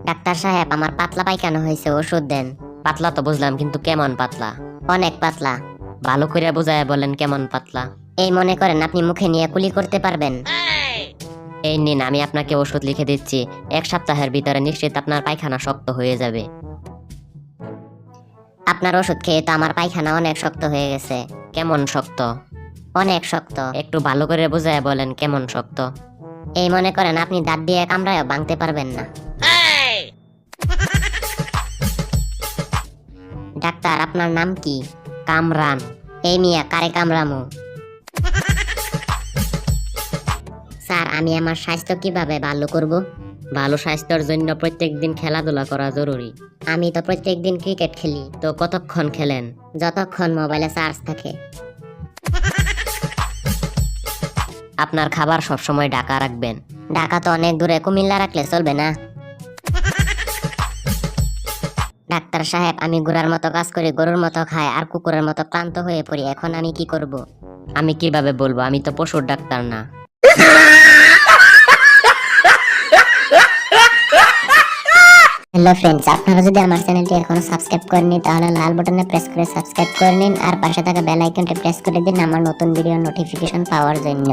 Doctor সাহেব, আমার পাতলা পায়খানা হয়েছে, ওষুধ দেন। পাতলা তো বুঝলাম, কিন্তু কেমন পাতলা? অনেক পাতলা। ভালো করে বোঝায় বলেন কেমন পাতলা। এই মনে করেন আপনি মুখে নিয়ে কুলি করতে পারবেন। এই নিন, আমি আপনাকে ওষুধ লিখে দিচ্ছি। 1 সপ্তাহের ভিতরে নিশ্চিত আপনার পায়খানা শক্ত হয়ে যাবে। আপনার ওষুধ খেয়ে তো আমার পায়খানা অনেক শক্ত হয়ে গেছে। কেমন শক্ত? অনেক শক্ত। একটু ভালো করে বোঝায় বলেন কেমন শক্ত। এই মনে করেন আপনি দাঁত দিয়ে কামড়ায় ভাঙতে পারবেন না। ডাক্তার, আপনার নাম কি? কামরান। এই মিয়া, কারে কামড়ামু? স্যার, আমি আমার স্বাস্থ্য কিভাবে ভালো করব? ভালো স্বাস্থ্যের জন্য প্রত্যেকদিন খেলাধুলা করা জরুরি। আমি তো প্রত্যেকদিন ক্রিকেট খেলি। তো কতক্ষণ খেলেন? যতক্ষণ মোবাইলে চার্জ থাকে। আপনার খাবার সবসময় ঢাকা রাখবেন। ঢাকা তো অনেক দূরে, কুমিল্লা রাখলে চলবে না। ডাক্তার সাহেব, আমি ঘোড়ার মতো কাজ করি, গরুর মতো খাই, আর কুকুরের মতো ক্লান্ত হয়ে পড়ি। এখন আমি কি করব? আমি কিভাবে বলবো? আমি তো পশুর ডাক্তার না। হ্যালো ফ্রেন্ডস, আপনারা যদি আমার চ্যানেলটি এখনো সাবস্ক্রাইব করেননি তাহলে লাল বাটনে প্রেস করে সাবস্ক্রাইব করে নিন, আর পাশে থাকা বেল আইকনটি প্রেস করে দিন আমার নতুন ভিডিও নোটিফিকেশন পাওয়ার জন্য।